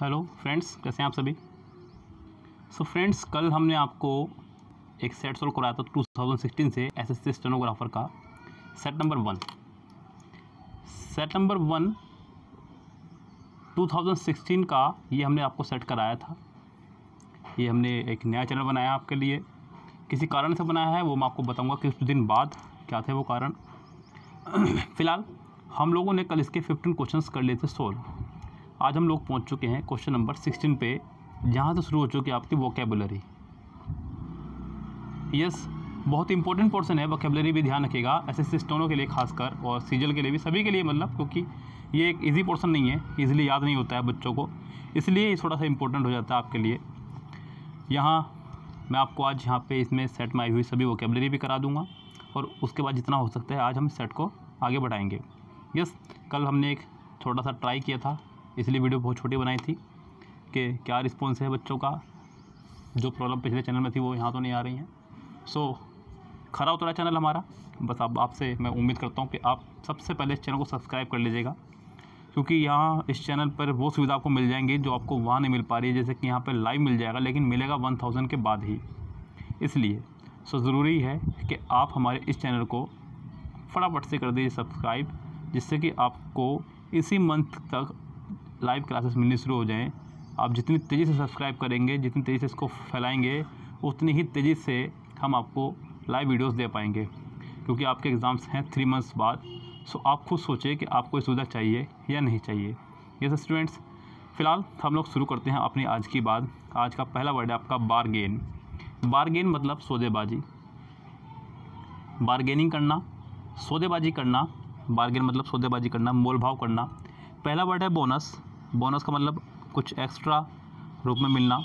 Hello friends, कैसे हैं आप सभी। फ्रेंड्स, कल हमने आपको एक सेट सोल्व कराया था 2016 से एसएससी स्टेनोग्राफर का सेट नंबर 1 2016 का ये हमने आपको सेट कराया था। ये हमने एक नया चैनल बनाया आपके लिए, किसी कारण से बनाया है, वो मैं आपको बताऊंगा कि कुछ दिन बाद क्या थे वो कारण। फ़िलहाल हम लोगों ने कल इसके 15 क्वेश्चंस कर लिए थे सोल्व। आज हम लोग पहुंच चुके हैं क्वेश्चन नंबर 16 पे, जहां से शुरू हो चुकी है आपकी वोकेबुलरी। यस, बहुत इंपॉर्टेंट पोर्शन है वोकेबुलरी, भी ध्यान रखिएगा एसएससी स्टेनो के लिए खासकर, और सीजल के लिए भी, सभी के लिए, मतलब क्योंकि ये एक इजी पोर्शन नहीं है, इजीली याद नहीं होता है बच्चों को, इसलिए ये थोड़ा सा इंपॉर्टेंट हो जाता है आपके लिए। यहाँ मैं आपको आज यहाँ पे इसमें सेट में आई हुई सभी वोकेबुलरी भी करा दूँगा, और उसके बाद जितना हो सकता है आज हम सेट को आगे बढ़ाएंगे। यस, कल हमने एक छोटा सा ट्राई किया था, इसलिए वीडियो बहुत छोटी बनाई थी कि क्या रिस्पॉन्स है बच्चों का। जो प्रॉब्लम पिछले चैनल में थी वो यहाँ तो नहीं आ रही हैं। खरा उतरा चैनल हमारा। बस अब आपसे मैं उम्मीद करता हूँ कि आप सबसे पहले इस चैनल को सब्सक्राइब कर लीजिएगा, क्योंकि यहाँ इस चैनल पर वो सुविधा आपको मिल जाएंगी जो आपको वहाँ नहीं मिल पा रही है। जैसे कि यहाँ पर लाइव मिल जाएगा, लेकिन मिलेगा 1000 के बाद ही, इसलिए ज़रूरी है कि आप हमारे इस चैनल को फटाफट से कर दीजिए सब्सक्राइब, जिससे कि आपको इसी मंथ तक लाइव क्लासेस मिलनी शुरू हो जाएं। आप जितनी तेज़ी से सब्सक्राइब करेंगे, जितनी तेज़ी से इसको फैलाएंगे, उतनी ही तेज़ी से हम आपको लाइव वीडियोस दे पाएंगे, क्योंकि आपके एग्ज़ाम्स हैं 3 मंथ्स बाद। आप खुद सोचिए कि आपको ये सुविधा चाहिए या नहीं चाहिए। यस स्टूडेंट्स, फ़िलहाल हम लोग शुरू करते हैं अपनी आज की बात। आज का पहला वर्ड है आपका बारगेन। बारगेन मतलब सौदेबाजी, बारगेनिंग करना, सौदेबाजी करना। बारगेन मतलब सौदेबाजी करना, मोल भाव करना। पहला वर्ड है बोनस। बोनस का मतलब कुछ एक्स्ट्रा रूप में मिलना।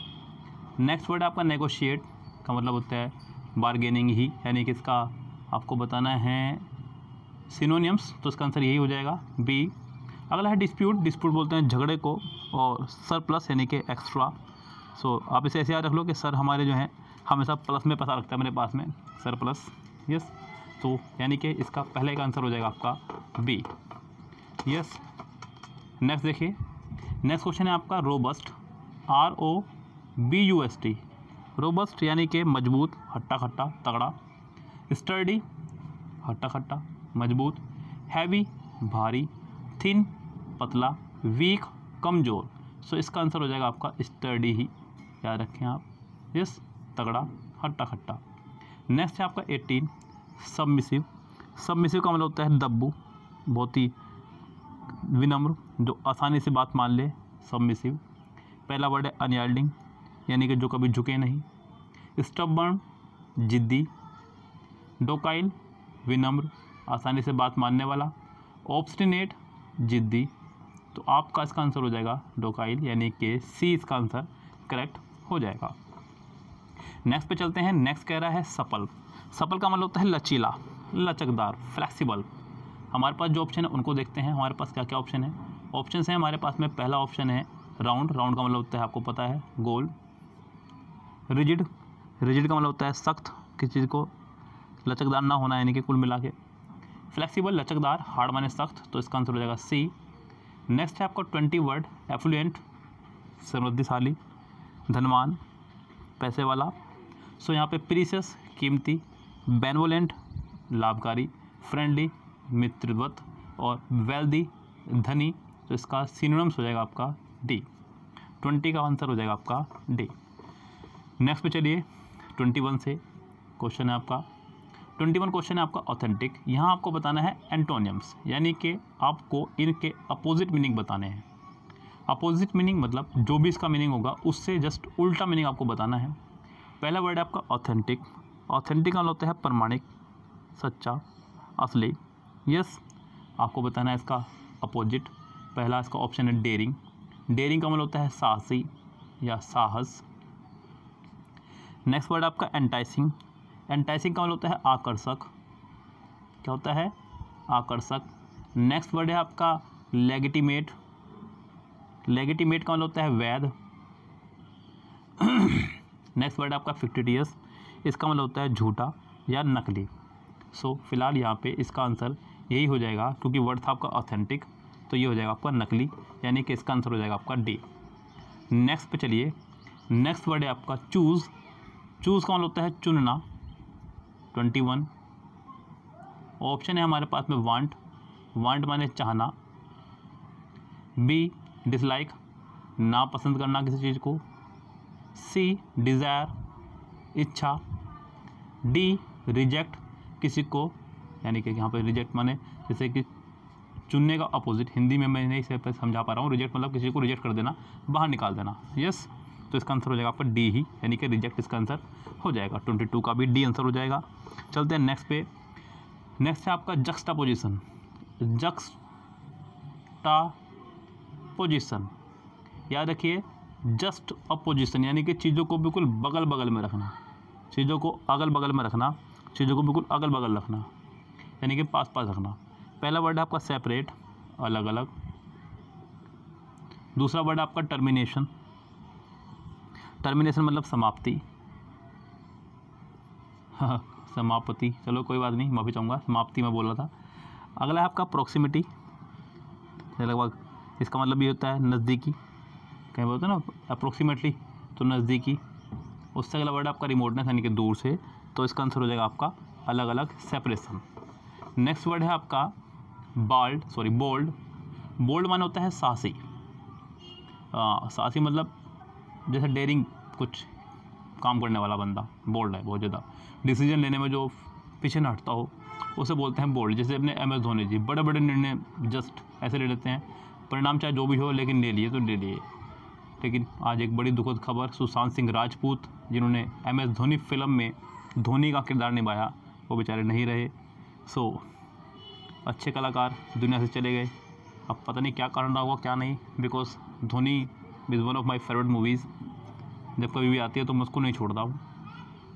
नेक्स्ट वर्ड है आपका नेगोशिएट, का मतलब होता है बारगेनिंग ही, यानी कि इसका आपको बताना है सिनोनियम्स, तो इसका आंसर यही हो जाएगा बी। अगला है डिस्प्यूट। डिस्प्यूट बोलते हैं झगड़े को, और सरप्लस यानी कि एक्स्ट्रा। आप इसे ऐसे याद रख लो कि सर हमारे जो हैं हमेशा प्लस में पैसा रखता है मेरे पास में, सरप्लस। यस, तो यानी कि इसका पहले का आंसर हो जाएगा आपका बी। यस, नेक्स्ट देखिए, नेक्स्ट क्वेश्चन है आपका रोबस्ट। ROBUST, रोबस्ट यानी कि मजबूत, हट्टा खट्टा, तगड़ा। स्टर्डी, हट्टा खट्टा, मजबूत। हैवी, भारी। थिन, पतला। वीक, कमज़ोर। इसका आंसर हो जाएगा आपका स्टर्डी ही, याद रखें आप। यस, तगड़ा, हट्टा खट्टा। नेक्स्ट है आपका 18 सबमिसिव। सबमिसिव का मतलब होता है दब्बू, बहुत ही विनम्र, जो आसानी से बात मान ले, सबमिसिव। पहला वर्ड है अनयाल्डिंग, यानी कि जो कभी झुके नहीं। स्टबर्न, जिद्दी। डोकाइल, विनम्र, आसानी से बात मानने वाला। ऑब्स्टिनेट, जिद्दी। तो आपका इसका आंसर हो जाएगा डोकाइल, यानी कि सी इसका आंसर करेक्ट हो जाएगा। नेक्स्ट पे चलते हैं। नेक्स्ट कह रहा है सपल। सपल का मतलब होता है लचीला, लचकदार, फ्लेक्सिबल। हमारे पास जो ऑप्शन है उनको देखते हैं। हमारे पास क्या क्या ऑप्शन है। ऑप्शन है हमारे पास में, पहला ऑप्शन है राउंड। राउंड का मतलब होता है आपको पता है गोल। रिजिड, रिजिड का मतलब होता है सख्त, किसी चीज़ को लचकदार ना होना, यानी कि कुल मिला के। फ्लेक्सिबल, लचकदार, हार्ड माने सख्त, तो इसका आंसर हो जाएगा सी। नेक्स्ट है आपका 20 वर्ड एफ्लुएंट, समृद्धिशाली, धनवान, पैसे वाला। यहाँ पे प्रीशियस, कीमती। बेनवोलेंट, लाभकारी। फ्रेंडली, मित्रवत। और वेल्दी, धनी। तो इसका सिनोनिम्स हो जाएगा आपका डी। 20 का आंसर हो जाएगा आपका डी। नेक्स्ट पे चलिए 21 से क्वेश्चन है आपका। 21 क्वेश्चन है आपका ऑथेंटिक। यहाँ आपको बताना है एंटोनियम्स, यानी कि आपको इनके अपोजिट मीनिंग बताने हैं। अपोजिट मीनिंग मतलब जो भी इसका मीनिंग होगा उससे जस्ट उल्टा मीनिंग आपको बताना है। पहला वर्ड है आपका ऑथेंटिक। ऑथेंटिक का मतलब होता है प्रमाणिक, सच्चा, असली। यस, आपको बताना है इसका अपोजिट। पहला इसका ऑप्शन है डेयरिंग। डेयरिंग का मतलब होता है साहसी या साहस। नेक्स्ट वर्ड आपका एंटाइसिंग। एंटाइसिंग का मतलब होता है आकर्षक। क्या होता है? आकर्षक। नेक्स्ट वर्ड है आपका लेगिटिमेट। लेगिटिमेट का मतलब होता है वैध। नेक्स्ट वर्ड है आपका फिक्टिटियस। इसका मतलब होता है झूठा या नकली। फिलहाल यहाँ पे इसका आंसर यही हो जाएगा, क्योंकि वर्ड था आपका ऑथेंटिक, तो ये हो जाएगा आपका नकली, यानी कि इसका आंसर हो जाएगा आपका डी। नेक्स्ट पे चलिए, नेक्स्ट वर्ड है आपका चूज़। चूज़ का मतलब होता है चुनना, 21। ऑप्शन है हमारे पास में वांट, वांट माने चाहना। बी डिसलाइक, ना पसंद करना किसी चीज़ को। सी डिज़ायर, इच्छा। डी रिजेक्ट, किसी को, यानी कि यहाँ पे रिजेक्ट माने जैसे कि चुनने का अपोजिट, हिंदी में मैं नहीं इसे समझा पा रहा हूँ। रिजेक्ट मतलब किसी को रिजेक्ट कर देना, बाहर निकाल देना। यस, तो इसका आंसर हो जाएगा आपका डी ही, यानी कि रिजेक्ट इसका आंसर हो जाएगा। 22 का भी डी आंसर हो जाएगा। चलते हैं नेक्स्ट पे। नेक्स्ट है आपका जक्सटापोजिशन। जक्सटापोजिशन याद रखिए, जस्ट अपोजिशन यानी कि चीज़ों को बिल्कुल बगल बगल में रखना, चीज़ों को अगल बगल में रखना, चीज़ों को बिल्कुल अगल बगल रखना, यानी कि पास पास रखना। पहला वर्ड है आपका सेपरेट, अलग अलग। दूसरा वर्ड है आपका टर्मिनेशन। टर्मिनेशन मतलब समाप्ति, हाँ समाप्ति, चलो कोई बात नहीं, माफ़ी चाहूँगा, समाप्ति में बोल रहा था। अगला है आपका प्रॉक्सिमिटी, लगभग, इसका मतलब ये होता है नज़दीकी, कहीं बोलते हैं ना अप्रोक्सीमेटली, तो नज़दीकी। उससे अगला वर्ड आपका रिमोटनेस यानी कि दूर से, तो इसका आंसर हो जाएगा आपका अलग अलग, सेपरेशन। नेक्स्ट वर्ड है आपका बोल्ड। बोल्ड माने होता है साहसी। साहसी मतलब जैसे डेयरिंग, कुछ काम करने वाला बंदा बोल्ड है बहुत ज़्यादा, डिसीजन लेने में जो पीछे न हटता हो, उसे बोलते हैं बोल्ड। जैसे अपने MS धोनी जी बड़े बड़े निर्णय जस्ट ऐसे ले लेते हैं, परिणाम चाहे जो भी हो, लेकिन ले लिए तो ले लिए। लेकिन आज एक बड़ी दुखद खबर, सुशांत सिंह राजपूत जिन्होंने MS धोनी फिल्म में धोनी का किरदार निभाया, वो बेचारे नहीं रहे। सो अच्छे कलाकार दुनिया से चले गए। अब पता नहीं क्या कारण रहा होगा क्या नहीं, because Dhoni is one of my favourite movies. जब कभी भी आती है तो मैं उसको नहीं छोड़ता हूँ।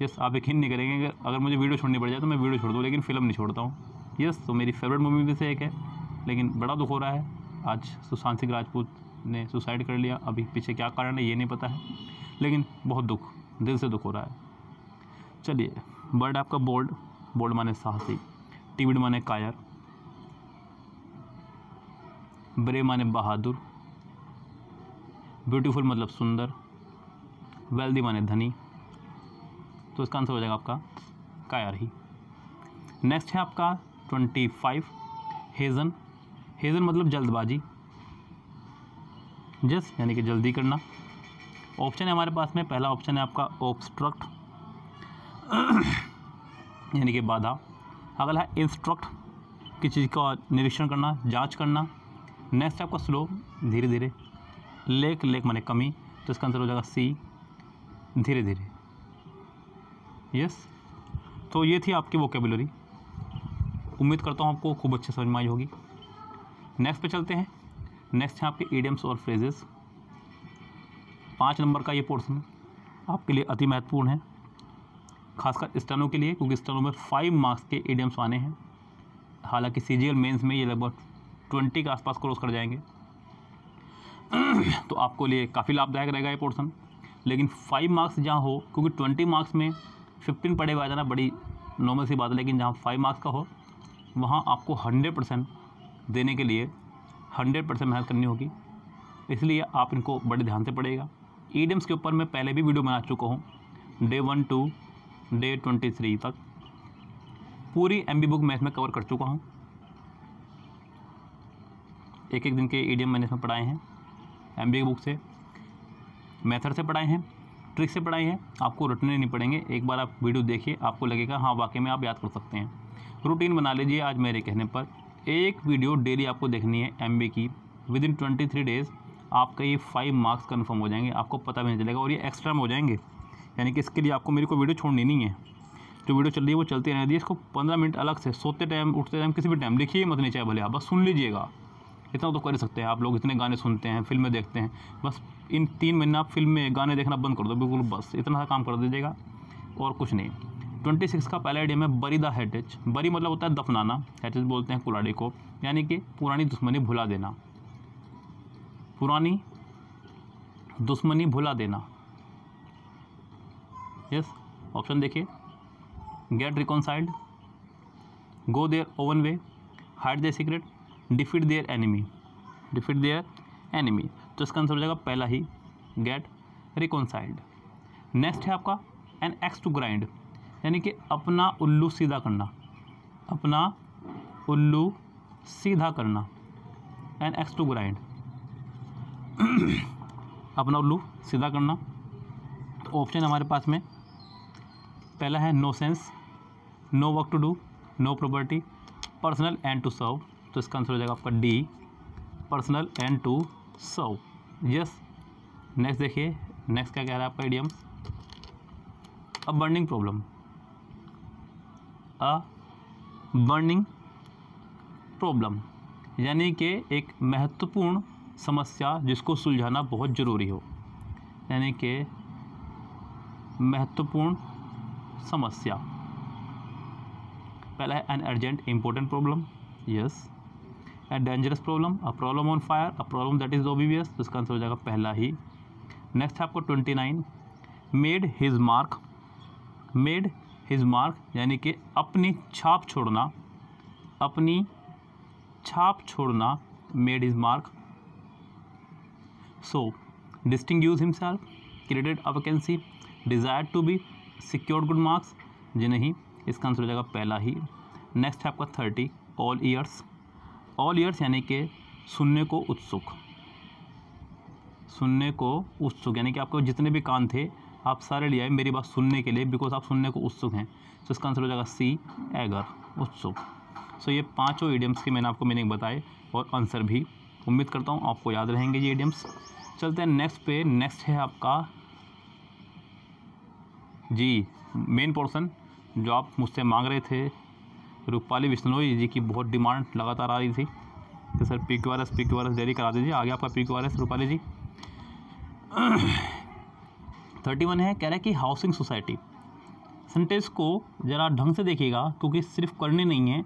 यस, आप यकीन नहीं करेंगे कि अगर मुझे वीडियो छोड़नी पड़ जाए तो मैं वीडियो छोड़ दूँ, लेकिन फ़िल्म नहीं छोड़ता हूँ। यस, तो मेरी फेवरेट मूवी में से एक है। लेकिन बड़ा दुख हो रहा है, आज सुशांत सिंह राजपूत ने सुसाइड कर लिया। अभी पीछे क्या कारण है ये नहीं पता है, लेकिन बहुत दुख, दिल से दुख हो रहा है। चलिए, वर्ड आपका बोल्ड। बोल्ड माने साहसी, टिमिड माने कायर, ब्रेव माने बहादुर, ब्यूटीफुल मतलब सुंदर, वेल्दी माने धनी, तो इसका आंसर हो जाएगा आपका कायर ही। नेक्स्ट है आपका 25 हेज़न। हेज़न मतलब जल्दबाजी, जस्ट यानी कि जल्दी करना। ऑप्शन है हमारे पास में, पहला ऑप्शन है आपका ऑब्स्ट्रक्ट यानी कि बाधा। अगला है इंस्ट्रक्ट, किसी चीज़ का निरीक्षण करना, जांच करना। नेक्स्ट है आपका स्लो, धीरे धीरे। लेक माने कमी, तो इसका आंसर हो जाएगा सी, धीरे धीरे। यस, तो ये थी आपकी वोकेबुलरी। उम्मीद करता हूँ आपको खूब अच्छे समझ में आई होगी। नेक्स्ट पे चलते हैं। नेक्स्ट है आपके इडियम्स और फ्रेजेस। 5 नंबर का ये पोर्शन आपके लिए अति महत्वपूर्ण है, खासकर स्टेनो के लिए, क्योंकि स्टेनो में 5 मार्क्स के इडियम्स आने हैं। हालांकि CGL मेंस में ये लगभग 20 के आसपास क्रॉस कर जाएंगे तो आपको लिए काफ़ी लाभदायक रहेगा ये पोर्शन। लेकिन 5 मार्क्स जहाँ हो, क्योंकि 20 मार्क्स में 15 पढ़े हुए आ जाना बड़ी नॉर्मल सी बात है, लेकिन जहाँ 5 मार्क्स का हो वहाँ आपको 100% देने के लिए 100% मेहनत करनी होगी। इसलिए आप इनको बड़े ध्यान से पढ़ेगा। ईडियम्स के ऊपर मैं पहले भी वीडियो बना चुका हूँ, डे 1 to डे 23 तक पूरी MB बुक मैं इसमें कवर कर चुका हूँ। एक दिन के ईडियम मैंने इसमें पढ़ाए हैं, MB बुक से, मेथड से पढ़ाए हैं, ट्रिक से पढ़ाए हैं। आपको रटने नहीं पड़ेंगे, एक बार आप वीडियो देखिए, आपको लगेगा हाँ वाकई में आप याद कर सकते हैं। रूटीन बना लीजिए आज मेरे कहने पर, एक वीडियो डेली आपको देखनी है MB की। विदिन 23 डेज़ आपका ये 5 मार्क्स कन्फर्म हो जाएंगे, आपको पता भी नहीं चलेगा, और ये एक्स्ट्रा में हो जाएंगे। यानी कि इसके लिए आपको मेरी को वीडियो छोड़नी नहीं है, जो वीडियो चल रही है वो चलती रहने दीजिए। इसको 15 मिनट अलग से, सोते टाइम, उठते टाइम, किसी भी टाइम लिखिए मत, नहीं चाहे भले आप बस सुन लीजिएगा। इतना तो कर सकते हैं आप लोग, इतने गाने सुनते हैं, फिल्में देखते हैं, बस इन 3 महीने आप फिल्में गाने देखना बंद कर दो बिल्कुल, बस इतना सा काम कर दीजिएगा और कुछ नहीं। 26 का पहला आइडिया में बरी द हेरिटेज। बरी मतलब होता है दफनाना, हेरिटेज बोलते हैं कुल्हाड़ी को, यानी कि पुरानी दुश्मनी भुला देना, पुरानी दुश्मनी भुला देना। यस, ऑप्शन देखिए, get reconciled, go their own way, hide their secret, defeat their enemy. Defeat their enemy, तो इसका आंसर हो जाएगा पहला ही, गेट रिकॉन्साइल्ड। नेक्स्ट है आपका एन एक्स टू ग्राइंड, यानी कि अपना उल्लू सीधा करना, अपना उल्लू सीधा करना, एन एक्स टू ग्राइंड अपना उल्लू सीधा करना। ऑप्शन हमारे पास में पहला है no sense, no work to do, no property, personal end to serve. तो इसका आंसर हो जाएगा आपका D, personal end to serve. Yes. Next देखिए, नेक्स्ट क्या कह रहा है आपका idiom, a burning problem, a burning problem, यानी कि एक महत्वपूर्ण समस्या जिसको सुलझाना बहुत ज़रूरी हो, यानी कि महत्वपूर्ण समस्या। पहला है an urgent important problem, yes. A dangerous problem, a problem on fire, a problem that is obvious, तो इसका आंसर हो जाएगा पहला ही। नेक्स्ट है आपको 29, made his mark, made his mark यानी कि अपनी छाप छोड़ना, अपनी छाप छोड़ना, made his mark. So distinguish himself, created a vacancy, desire to be, secured good marks, जी नहीं, इसका आंसर हो जाएगा पहला ही। नेक्स्ट है आपका 30, ऑल ईयर्स, ऑल ईयर्स यानी कि सुनने को उत्सुक, सुनने को उत्सुक, यानी कि आपको जितने भी कान थे आप सारे ले आए मेरी बात सुनने के लिए, बिकॉज आप सुनने को उत्सुक हैं। तो इसका आंसर हो जाएगा सी, एगर, उत्सुक। सो ये पांचों इडियम्स के मैंने आपको मीनिंग बताए और आंसर भी, उम्मीद करता हूँ आपको याद रहेंगे ये इडियम्स। चलते हैं नेक्स्ट पे। नेक्स्ट है आपका जी मेन पोर्शन जो आप मुझसे मांग रहे थे, रूपाली बिश्नोई जी की बहुत डिमांड लगातार आ रही थी कि सर PQRS डेली करा दीजिए। आगे आपका PQRS रूपाली जी। 31 है, कह रहा है कि हाउसिंग सोसाइटी। सेंटेंस को ज़रा ढंग से देखिएगा क्योंकि सिर्फ करनी नहीं है,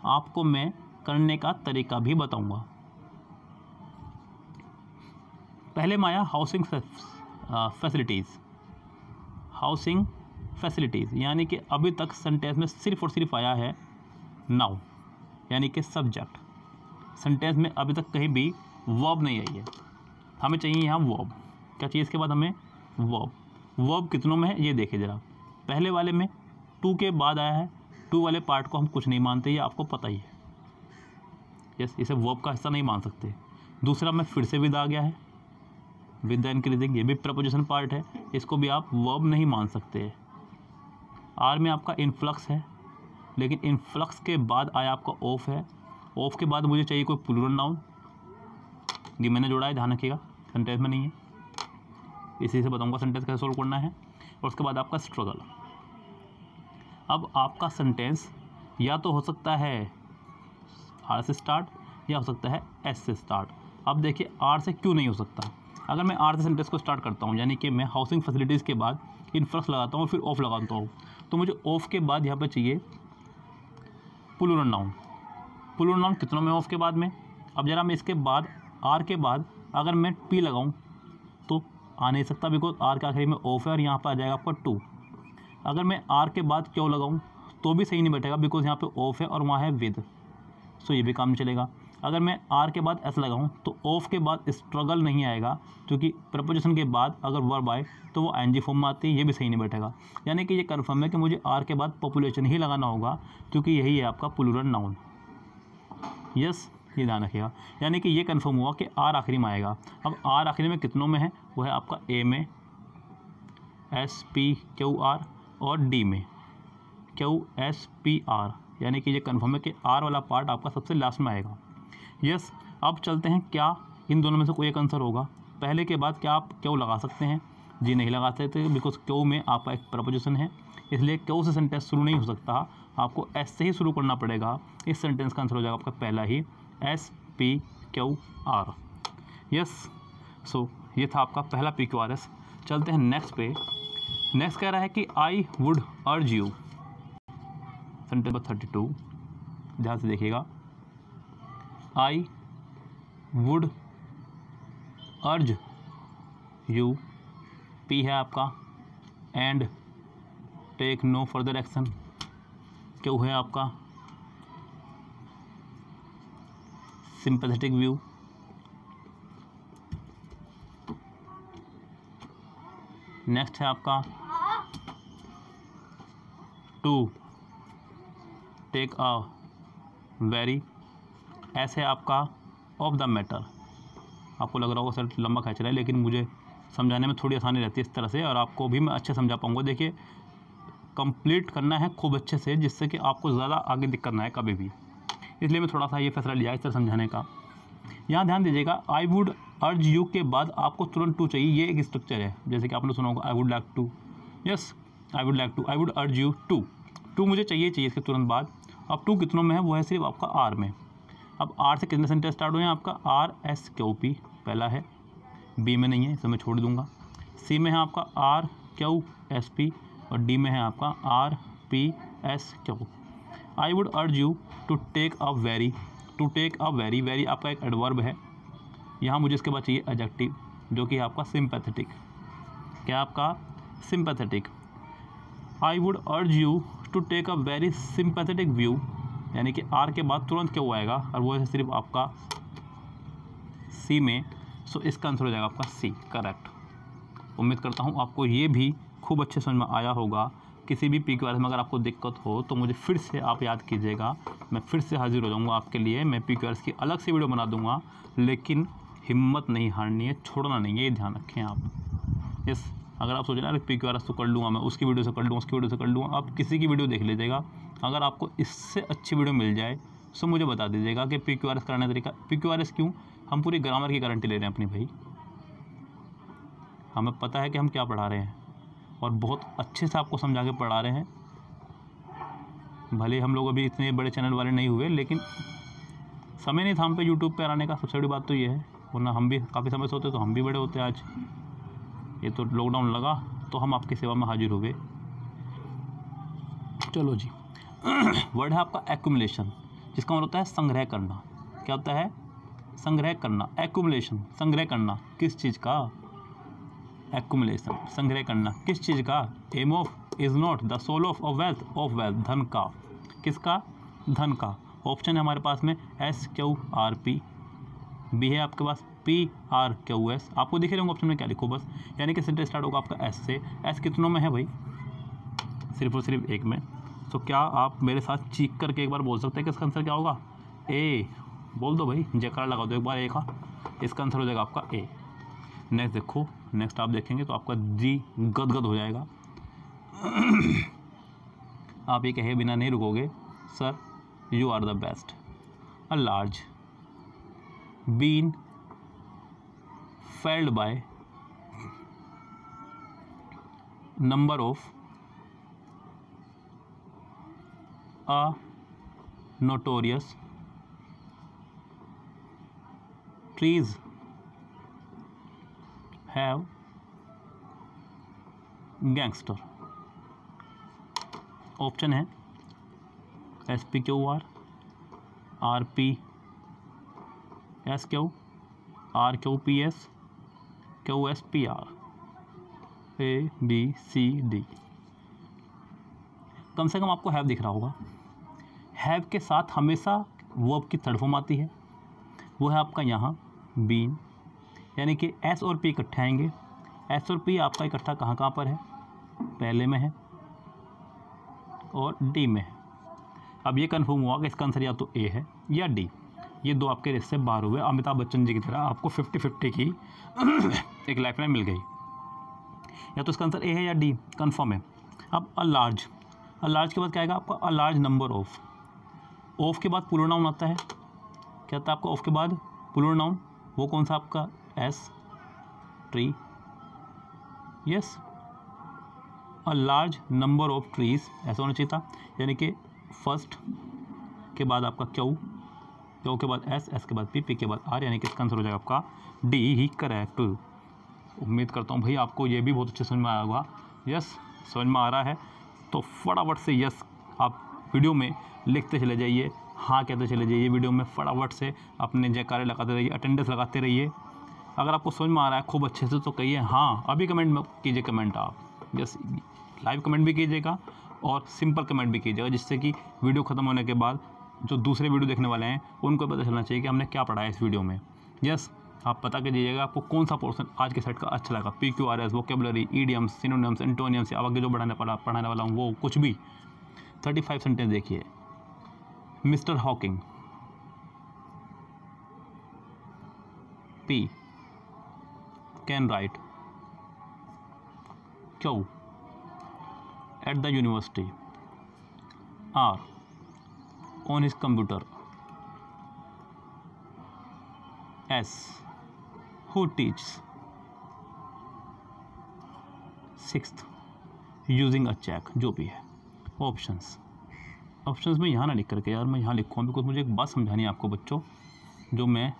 आपको मैं करने का तरीका भी बताऊंगा। पहले में आया हाउसिंग फैसिलिटीज़, हाउसिंग फैसिलिटीज़ यानी कि अभी तक सेंटेंस में सिर्फ और सिर्फ आया है नाउ यानी कि सब्जेक्ट। सेंटेंस में अभी तक कहीं भी वर्ब नहीं आई है, हमें चाहिए यहाँ वर्ब। क्या चाहिए इसके बाद हमें? वर्ब। वर्ब कितनों में है ये देखिए ज़रा। पहले वाले में टू के बाद आया है, टू वाले पार्ट को हम कुछ नहीं मानते, ये आपको पता ही है। यस, इसे वर्ब का हिस्सा नहीं मान सकते। दूसरा में फिर से विद आ गया है, विद द इंक्रीजिंग, ये भी प्रपोजिशन पार्ट है, इसको भी आप वर्ब नहीं मान सकते। आर में आपका इनफ्लक्स है, लेकिन इनफ्लक्स के बाद आया आपका ऑफ है, ऑफ के बाद मुझे चाहिए कोई प्लूरल नाउन, ये मैंने जोड़ा है, ध्यान रखिएगा, सेंटेंस में नहीं है, इसी से बताऊंगा सेंटेंस कैसे सोल्व करना है। और उसके बाद आपका स्ट्रगल। अब आपका सेंटेंस या तो हो सकता है आर से स्टार्ट या हो सकता है एस से स्टार्ट। अब देखिए आर से क्यों नहीं हो सकता। अगर मैं आर से सेंटेंस को स्टार्ट करता हूँ, यानी कि मैं हाउसिंग फैसिलिटीज़ के बाद इनफ्लक्स लगाता हूँ और फिर ऑफ लगाता हूँ, तो मुझे ऑफ के बाद यहाँ पे चाहिए प्लूरल नाउन। प्लूरल नाउन कितनों में ऑफ के बाद में? अब जरा मैं इसके बाद आर के बाद अगर मैं पी लगाऊँ तो आ नहीं सकता, बिकॉज आर के आखिरी में ऑफ है और यहाँ पर आ जाएगा आपका टू। अगर मैं आर के बाद क्यों लगाऊँ तो भी सही नहीं बैठेगा, बिकॉज यहाँ पे ऑफ है और वहाँ है विद, सो ये भी काम चलेगा। अगर मैं आर के बाद एस लगाऊं तो ऑफ के बाद स्ट्रगल नहीं आएगा, क्योंकि प्रपोजिशन के बाद अगर वर्ब आए तो वो एनजी फॉर्म में आती है, ये भी सही नहीं बैठेगा। यानी कि ये कन्फर्म है कि मुझे आर के बाद पॉपुलेशन ही लगाना होगा, क्योंकि यही है आपका प्लूरल नाउन। यस, ये ध्यान रखिएगा। यानी कि ये कन्फर्म हुआ कि आर आखिरी में आएगा। अब आर आखिरी में कितनों में है? वो है आपका ए में, एस पी क्यू आर, और डी में क्यू एस पी आर, यानी कि ये कन्फर्म है कि आर वाला पार्ट आपका सबसे लास्ट में आएगा। यस। अब चलते हैं, क्या इन दोनों में से कोई एक आंसर होगा? पहले के बाद क्या आप क्यों लगा सकते हैं? जी नहीं लगा सकते, बिकॉज क्यों में आपका एक प्रपोजिशन है, इसलिए क्यों से सेंटेंस शुरू नहीं हो सकता, आपको एस से ही शुरू करना पड़ेगा। इस सेंटेंस का आंसर हो जाएगा आपका पहला ही, S P Q R. Yes, so ये था आपका पहला PQRS। चलते हैं नेक्स्ट पे। नेक्स्ट कह रहा है कि I would urge you, sentence number 32, ध्यान से देखिएगा। I would urge you, P है आपका, and take no further action, क्यों है आपका सिंपैथेटिक व्यू, नेक्स्ट है आपका टू टेक अ वेरी, ऐसे आपका ऑफ द मैटर। आपको लग रहा होगा सर लंबा खींच रहा है, लेकिन मुझे समझाने में थोड़ी आसानी रहती है इस तरह से, और आपको भी मैं अच्छे समझा पाऊँगा। देखिए कंप्लीट करना है खूब अच्छे से, जिससे कि आपको ज़्यादा आगे दिक्कत ना है कभी भी, इसलिए मैं थोड़ा सा ये फैसला लिया इस तरह समझाने का। यहाँ ध्यान दीजिएगा, आई वुड अर्ज यू के बाद आपको तुरंत टू चाहिए, ये एक स्ट्रक्चर है। जैसे कि आपने सुना होगा I would like to, yes I would like to, I would urge you to, to मुझे चाहिए इसके तुरंत बाद। अब टू कितनों में है, वो है सिर्फ आपका आर में। अब आर से कितने सेंटेंस स्टार्ट हुए हैं आपका, आर एस क्यू पी पहला है, बी में नहीं है इसे मैं छोड़ दूंगा, सी में है आपका आर क्यू एस पी, और डी में है आपका R P S Q. I would urge you to take a very, to take a very, very आपका एक एडवर्ब है। यहाँ मुझे इसके बाद चाहिए एडजेक्टिव, जो कि आपका सिंपैथेटिक, क्या आपका sympathetic. I would urge you to take a very sympathetic view, यानी कि आर के बाद तुरंत क्या आएगा, और वो है सिर्फ आपका सी में, सो इसका आंसर हो जाएगा आपका सी, करेक्ट। उम्मीद करता हूँ आपको ये भी खूब अच्छे समझ में आया होगा। किसी भी PQRS में अगर आपको दिक्कत हो तो मुझे फिर से आप याद कीजिएगा, मैं फिर से हाजिर हो जाऊँगा आपके लिए। मैं PQRS की अलग से वीडियो बना दूँगा, लेकिन हिम्मत नहीं हारनी है, छोड़ना नहीं है, ये ध्यान रखें आप। यस, अगर आप सोच रहे हैं PQRS तो कर लूँगा मैं, उसकी वीडियो से कर लूँगा, उसकी वीडियो से कर लूँगा, आप किसी की वीडियो देख लीजिएगा। अगर आपको इससे अच्छी वीडियो मिल जाए तो मुझे बता दीजिएगा कि PQRS कराने का तरीका। PQRS क्यों, हम पूरी ग्रामर की गारंटी ले रहे हैं अपनी भाई, हमें पता है कि हम क्या पढ़ा रहे हैं, और बहुत अच्छे से आपको समझा के पढ़ा रहे हैं। भले हम लोग अभी इतने बड़े चैनल वाले नहीं हुए, लेकिन समय नहीं था हम पे यूट्यूब पे आने का, सबसे बड़ी बात तो ये है, वरना हम भी काफ़ी समय से होते तो हम भी बड़े होते आज। ये तो लॉकडाउन लगा तो हम आपकी सेवा में हाजिर हो गए। चलो जी, वर्ड है आपका एक्यूमुलेशन, जिसका मतलब होता है संग्रह करना। क्या होता है, संग्रह करना, एक्यूमुलेशन, संग्रह करना किस चीज़ का, एक्यूमुलेशन संग्रह करना किस चीज़ का। Aim of is not the sole of wealth, of wealth धन का, किसका, धन का। ऑप्शन है हमारे पास में S Q R P, B है आपके पास पी आर क्यू एस। आपको दिख रहे होंगे ऑप्शन में क्या लिखो बस, यानी कि सेंटेंस स्टार्ट होगा आपका एस से। एस कितनों में है भाई, सिर्फ और सिर्फ एक में। तो क्या आप मेरे साथ चीख करके एक बार बोल सकते हैं कि इसका आंसर क्या होगा, ए। बोल दो भाई, जयकारा लगा दो एक बार ए का, इसका आंसर हो जाएगा आपका ए। नेक्स्ट देखो, नेक्स्ट आप देखेंगे तो आपका जी गदगद हो जाएगा। आप ये कहे बिना नहीं रुकोगे, sir you are the best. A large been felled by number of a notorious trees have gangster। Option है SPQR, RP, SQ, RQPS, QSPR, ABCD। कम से कम आपको हैव दिख रहा होगा। हैव के साथ हमेशा वर्ब की थर्ड फॉर्म आती है, वो है आपका यहाँ बीन, यानी कि एस और पी इकट्ठे आएंगे। एस और पी आपका इकट्ठा कहाँ कहाँ पर है, पहले में है और डी में है। अब ये कन्फर्म हुआ कि इसका आंसर या तो ए है या डी। ये दो आपके रेस से बाहर हुए। अमिताभ बच्चन जी की तरह आपको 50-50 की एक लाइफलाइन मिल गई। या तो इसका आंसर ए है या डी, कन्फर्म है। अब अ लार्ज, अ लार्ज के बाद क्या आएगा आपका, a large number of. Of के बाद प्लूरल नाउन आता है। क्या आता है आपका ऑफ के बाद प्लूरल नाउन, वो कौन सा आपका, S, tree. Yes, a large number of trees ऐसा होना चाहिए था, यानी कि फर्स्ट के बाद आपका क्यू, क्यू के बाद एस, एस के बाद पी, पी के बाद आर, यानी कि इसका आंसर हो जाएगा आपका डी ही करेक्ट। उम्मीद करता हूँ भाई आपको ये भी बहुत अच्छे समझ में आया होगा। यस, समझ में आ रहा है तो फटाफट से यस आप वीडियो में लिखते चले जाइए, हाँ कहते चले जाइए। वीडियो में फटाफट से अपने जयकारे लगाते रहिए, अटेंडेंस लगाते रहिए। अगर आपको समझ में आ रहा है खूब अच्छे से तो कहिए हाँ, अभी कमेंट में कीजिए कमेंट आप। यस, लाइव कमेंट भी कीजिएगा और सिंपल कमेंट भी कीजिएगा, जिससे कि वीडियो ख़त्म होने के बाद जो दूसरे वीडियो देखने वाले हैं उनको पता चलना चाहिए कि हमने क्या पढ़ा है इस वीडियो में। यस, आप पता कीजिएगा आपको कौन सा पोर्शन आज के सेट का अच्छा लगा। PQRS, वोकेबलरी, ईडियम्स, सिनोनिम्स, एंटोनियम्स, अब आगे जो पढ़ाने वाला हूँ वो कुछ भी। 35 सेंटेंस देखिए। Mister Hawking, P can write, Q at the university, R on his computer, S who teaches, 6th using a check, जो भी है। ऑप्शंस में यहाँ ना लिख करके यार मैं यहाँ लिखूँ बिकॉज मुझे एक बात समझानी है आपको बच्चों, जो मैं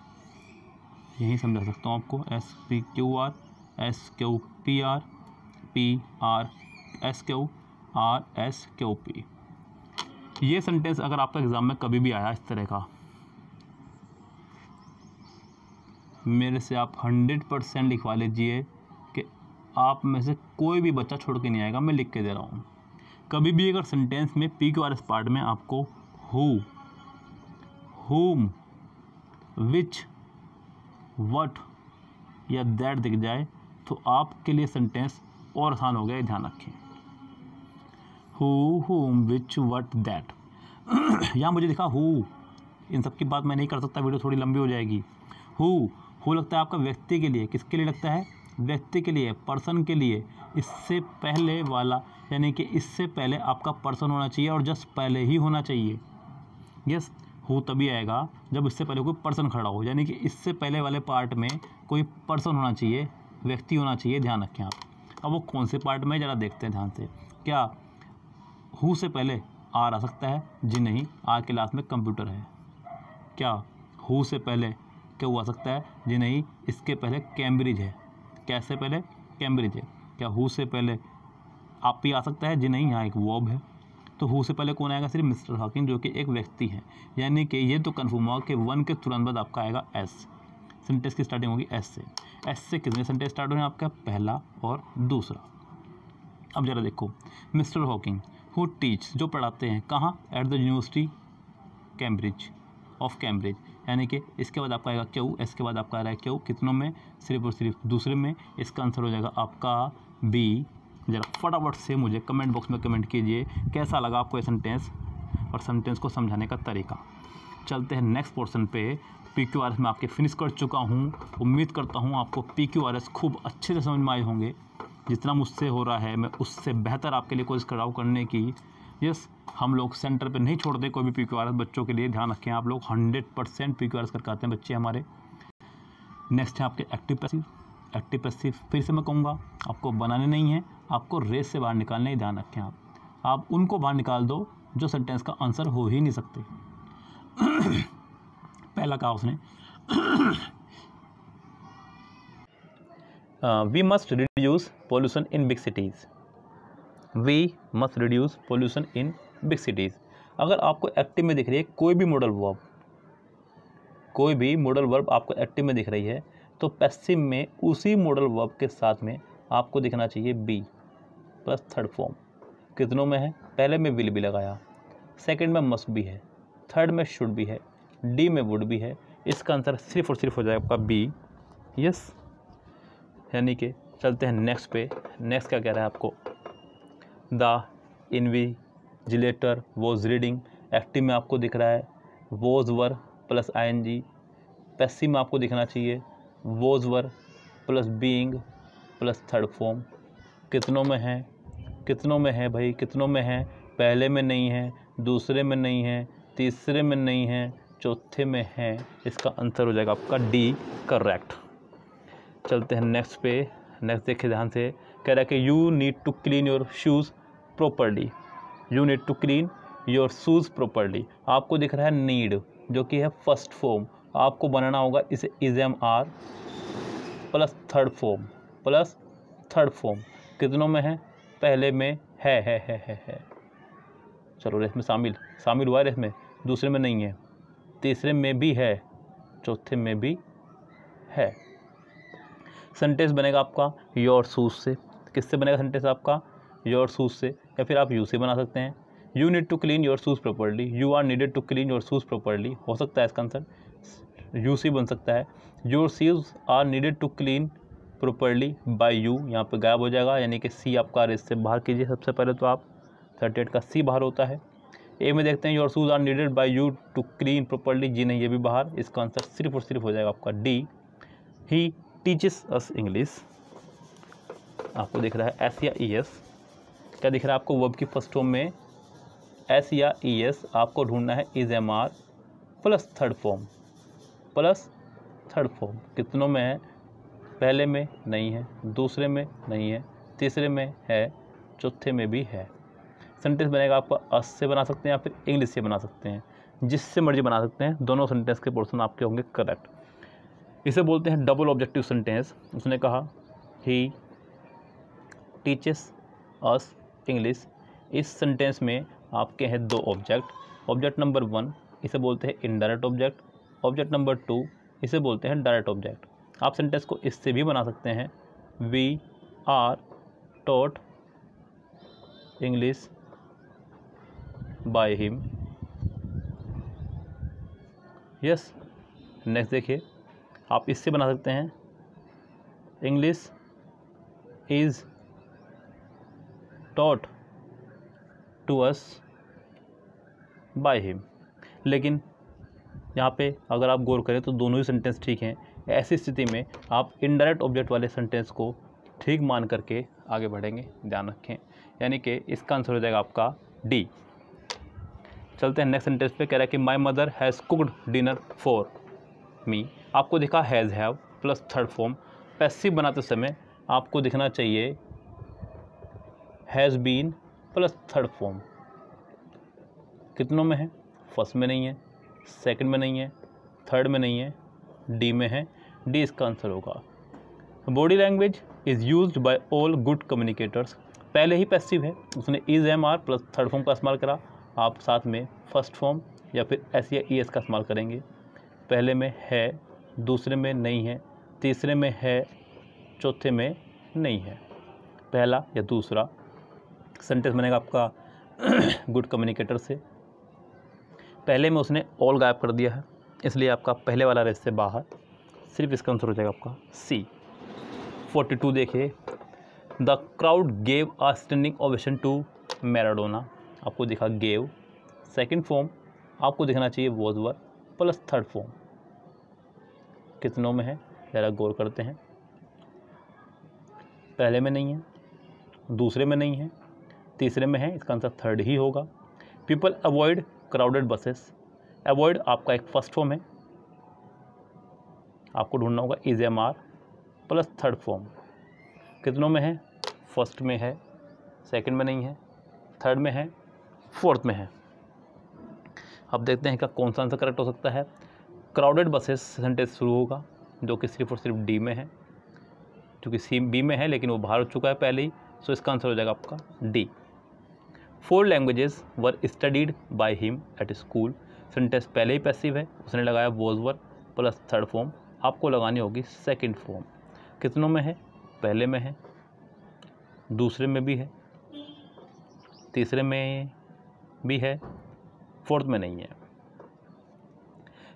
यहीं समझा सकता हूँ आपको। SPQR, SQPR, PR, SQRSQP। ये सेंटेंस अगर आपका एग्जाम में कभी भी आया इस तरह का, मेरे से आप 100% लिखवा लीजिए कि आप में से कोई भी बच्चा छोड़ के नहीं आएगा, मैं लिख के दे रहा हूँ। कभी भी अगर सेंटेंस में PQRS पार्ट में आपको हु, हुम, विच, व्हाट या दैट दिख जाए तो आपके लिए सेंटेंस और आसान हो गया, ध्यान रखें। हु, हुम, विच, व्हाट, दैट। यहाँ मुझे दिखा हु, इन सब की बात मैं नहीं कर सकता, वीडियो थोड़ी लंबी हो जाएगी। हु लगता है आपका व्यक्ति के लिए, किसके लिए लगता है? व्यक्ति के लिए, पर्सन के लिए। इससे पहले वाला यानी कि इससे पहले आपका पर्सन होना चाहिए और जस्ट पहले ही होना चाहिए। यस, हु तभी आएगा जब इससे पहले कोई पर्सन खड़ा हो, यानी कि इससे पहले वाले पार्ट में कोई पर्सन होना चाहिए, व्यक्ति होना चाहिए, ध्यान रखें आप। अब वो कौन से पार्ट में ज़रा देखते हैं ध्यान से। क्या हु से पहले आर आ सकता है? जी नहीं, आर के लास्ट में कंप्यूटर है। क्या हु से पहले क्या आ सकता है? जी नहीं, इसके पहले कैम्ब्रिज है। कैसे पहले? कैम्ब्रिज है। क्या हु से पहले आप ही आ सकता है? जी नहीं, यहाँ एक वर्ब है। तो हु से पहले कौन आएगा? सिर्फ मिस्टर हॉकिंग, जो कि एक व्यक्ति है। यानी कि ये तो कन्फर्म हुआ कि 1 के तुरंत बाद आपका आएगा एस। सेंटेंस की स्टार्टिंग होगी एस से। एस से कितने सेंटेंस स्टार्ट हो रहे हैं आपका? पहला और दूसरा। अब जरा देखो, मिस्टर हॉकिंग हु टीच, जो पढ़ाते हैं कहाँ? At the university Cambridge, of Cambridge. यानी कि इसके बाद आपका आएगा क्यू, इसके बाद आपका आ रहा है क्यू, कितनों में? सिर्फ और सिर्फ दूसरे में। इसका आंसर हो जाएगा आपका बी। ज़रा फटाफट से मुझे कमेंट बॉक्स में कमेंट कीजिए कैसा लगा आपको ये सेंटेंस और सेंटेंस को समझाने का तरीका। चलते हैं नेक्स्ट पोर्शन पे। PQRS में आपके फिनिश कर चुका हूँ। उम्मीद करता हूँ आपको PQRS खूब अच्छे से समझ में आए होंगे। जितना मुझसे हो रहा है मैं उससे बेहतर आपके लिए कोशिश कर रहा हूँ करने की। यस, हम लोग सेंटर पे नहीं छोड़ते कोई भी PQRS बच्चों के लिए, ध्यान रखें आप लोग। 100% PQRS करके आते हैं बच्चे हमारे। नेक्स्ट है आपके एक्टिव पैसिव। एक्टिव पैसिव फिर से मैं कहूँगा आपको बनाने नहीं है, आपको रेस से बाहर निकालने ही, ध्यान रखें आप उनको बाहर निकाल दो जो सेंटेंस का आंसर हो ही नहीं सकते। पहला कहा उसने we must reduce pollution in big cities. We must reduce pollution in big cities. अगर आपको एक्टिव में दिख रही है कोई भी मॉडल वर्ब आपको एक्टिव में दिख रही है, तो पैसिव में उसी मॉडल वर्ब के साथ में आपको दिखना चाहिए बी प्लस थर्ड फॉर्म। कितनों में है? पहले में विल भी लगाया, सेकंड में मस्ट भी है, थर्ड में शुड भी है, डी में वुड भी है। इसका आंसर सिर्फ और सिर्फ हो जाएगा आपका बी। यस, यानी कि चलते हैं नेक्स्ट पे। नेक्स्ट क्या कह रहा है आपको? The invigilator was reading. Active में आपको दिख रहा है was were plus ING। Passive में आपको दिखना चाहिए was were plus being plus third form. कितनों में है? कितनों में है भाई? कितनों में है? पहले में नहीं है, दूसरे में नहीं है, तीसरे में नहीं है, चौथे में है। इसका आंसर हो जाएगा आपका डी, करेक्ट। चलते हैं नेक्स्ट पे। नेक्स्ट देखिए ध्यान से। कह रहा है कि you need to clean your shoes properly. You need to clean your shoes properly. आपको दिख रहा है नीड, जो कि है फर्स्ट फॉर्म। आपको बनाना होगा इसे is am are plus third form. कितनों में है? पहले में है। चलो रेस में शामिल हुआ है रेस में। दूसरे में नहीं है, तीसरे में भी है, चौथे में भी है। सेंटेंस बनेगा आपका योर शूज़ से। किससे बनेगा सेंटेंस आपका? योर शूज़ से, या फिर आप यू से बना सकते हैं। You need to clean your shoes properly, you are needed to clean your shoes properly, हो सकता है इसका आंसर। यू सी बन सकता है। Your shoes are needed to clean properly by you, यहाँ पे गायब हो जाएगा, यानी कि सी आपका इससे बाहर कीजिए। सबसे पहले तो आप 38 का सी बाहर होता है। ए में देखते हैं your shoes are needed by you to clean properly, जी नहीं, ये भी बाहर। इसका आंसर सिर्फ और सिर्फ हो जाएगा आपका D, he teaches us English. आपको दिख रहा है एस या ई एस, क्या दिख रहा है आपको वर्ब की फर्स्ट फॉर्म में एस या ई एस, आपको ढूंढना है is am are plus third form, plus third form कितनों में है? पहले में नहीं है, दूसरे में नहीं है, तीसरे में है, चौथे में भी है। सेंटेंस बनेगा आपका अस से बना सकते हैं या फिर इंग्लिश से बना सकते हैं, जिससे मर्जी बना सकते हैं, दोनों सेंटेंस के पोर्शन आपके होंगे करेक्ट। इसे बोलते हैं डबल ऑब्जेक्टिव सेंटेंस। उसने कहा ही टीचेस अस इंग्लिश। इस सेंटेंस में आपके हैं दो ऑब्जेक्ट। ऑब्जेक्ट नंबर 1 इसे बोलते हैं इनडायरेक्ट ऑब्जेक्ट, ऑब्जेक्ट नंबर 2 इसे बोलते हैं डायरेक्ट ऑब्जेक्ट। आप सेंटेंस को इससे भी बना सकते हैं, we are taught English by him. Yes, next देखिए, आप इससे बना सकते हैं English is taught to us by him. लेकिन यहाँ पे अगर आप गौर करें तो दोनों ही सेंटेंस ठीक हैं। ऐसी स्थिति में आप इनडायरेक्ट ऑब्जेक्ट वाले सेंटेंस को ठीक मान करके आगे बढ़ेंगे, ध्यान रखें। यानी कि इसका आंसर हो जाएगा आपका डी। चलते हैं नेक्स्ट सेंटेंस पे। कह रहा है कि my mother has cooked dinner for me. आपको दिखा has have plus third form. Passive बनाते समय आपको दिखना चाहिए has been plus third form. कितनों में है? फर्स्ट में नहीं है, सेकंड में नहीं है, थर्ड में नहीं है, डी में है। डी इसका आंसर होगा। Body language is used by all good communicators. पहले ही पैसिव है, उसने is am are plus third form का इस्तेमाल करा। आप साथ में फर्स्ट फॉर्म या फिर एस या ई एस का इस्तेमाल करेंगे। पहले में है, दूसरे में नहीं है, तीसरे में है, चौथे में नहीं है। पहला या दूसरा सेंटेंस बनेगा आपका गुड कम्युनिकेटर से। पहले में उसने ऑल गायब कर दिया है, इसलिए आपका पहले वाला रेस से बाहर, सिर्फ इसका आंसर हो जाएगा आपका सी। 42 देखिए, the crowd gave a standing ovation to Maradona. आपको दिखा गेव, सेकंड फॉर्म आपको दिखना चाहिए was were plus third form. कितनों में है ज़रा गौर करते हैं। पहले में नहीं है, दूसरे में नहीं है, तीसरे में है, इसका आंसर थर्ड ही होगा। People avoid crowded buses. Avoid आपका एक फर्स्ट फॉर्म है, आपको ढूंढना होगा is am are plus third form. कितनों में है? फर्स्ट में है, सेकंड में नहीं है, थर्ड में है, फोर्थ में है। अब देखते हैं कि कौन सा आंसर करेक्ट हो सकता है। क्राउडेड बसेस सेंटेंस शुरू होगा, जो कि सिर्फ और सिर्फ डी में है, क्योंकि सी बी में है लेकिन वो बाहर हो चुका है पहले ही, सो इसका आंसर हो जाएगा आपका D. 4 languages were studied by him at school. Sentence पहले ही पैसिव है, उसने लगाया was were plus third form. आपको लगानी होगी सेकंड फॉर्म। कितनों में है? पहले में है, दूसरे में भी है, तीसरे में भी है, फोर्थ में नहीं है।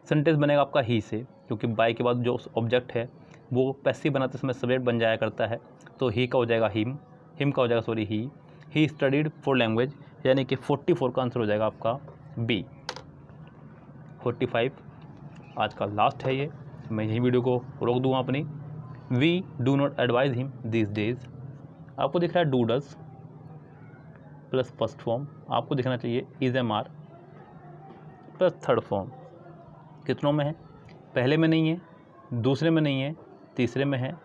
सेंटेंस बनेगा आपका ही से, क्योंकि बाय के बाद जो ऑब्जेक्ट है वो पैसिव बनाते समय सब्जेक्ट बन जाया करता है, तो ही का हो जाएगा हिम का हो जाएगा सॉरी ही स्टडीड 4 लैंग्वेज, यानी कि 44 का आंसर हो जाएगा आपका बी। 45 आज का लास्ट है ये, मैं यही वीडियो को रोक दूँगा अपनी। We do not advise him these days. आपको दिख रहा है do does plus first form, आपको दिखना चाहिए is am are plus third form. कितनों में है? पहले में नहीं है, दूसरे में नहीं है, तीसरे में है,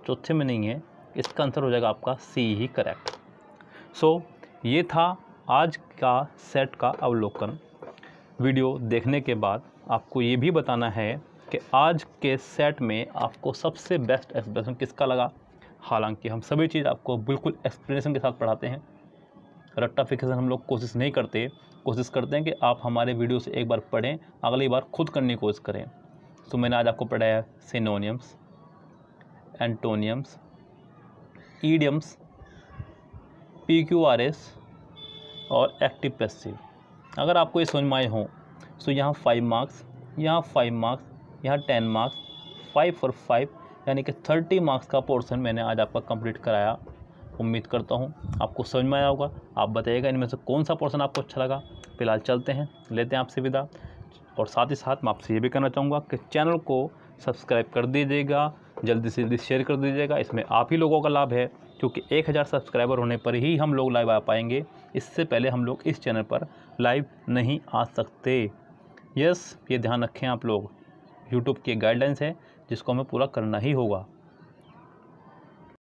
चौथे में नहीं है। इसका आंसर हो जाएगा आपका सी ही करेक्ट। सो ये था आज का सेट का अवलोकन। वीडियो देखने के बाद आपको ये भी बताना है कि आज के सेट में आपको सबसे बेस्ट एक्सप्रेशन किसका लगा। हालांकि हम सभी चीज़ आपको बिल्कुल एक्सप्लेनेशन के साथ पढ़ाते हैं, रट्टाफिकेशन हम लोग कोशिश नहीं करते। कोशिश करते हैं कि आप हमारे वीडियो से एक बार पढ़ें, अगली बार खुद करने की कोशिश करें। तो मैंने आज आपको पढ़ाया सिनोनियम्स, एंटोनियम्स, ईडियम्स, PQRS और एक्टिव पैसिव। अगर आपको ये समझ में आए हों तो यहाँ 5 मार्क्स, यहाँ 5 मार्क्स, यहाँ 10 मार्क्स, 5 और 5 यानी कि 30 मार्क्स का पोर्शन मैंने आज आपका कंप्लीट कराया। उम्मीद करता हूँ आपको समझ में आया होगा। आप बताइएगा इनमें से कौन सा पोर्शन आपको अच्छा लगा। फिलहाल चलते हैं, लेते हैं आपसे विदा। और साथ ही साथ मैं आपसे ये भी कहना चाहूँगा कि चैनल को सब्सक्राइब कर दीजिएगा, जल्दी से जल्दी शेयर कर दीजिएगा। इसमें आप ही लोगों का लाभ है, क्योंकि 1000 सब्सक्राइबर होने पर ही हम लोग लाइव आ पाएंगे। इससे पहले हम लोग इस चैनल पर लाइव नहीं आ सकते। यस, ये ध्यान रखें आप लोग। यूट्यूब की गाइडलाइंस है जिसको हमें पूरा करना ही होगा।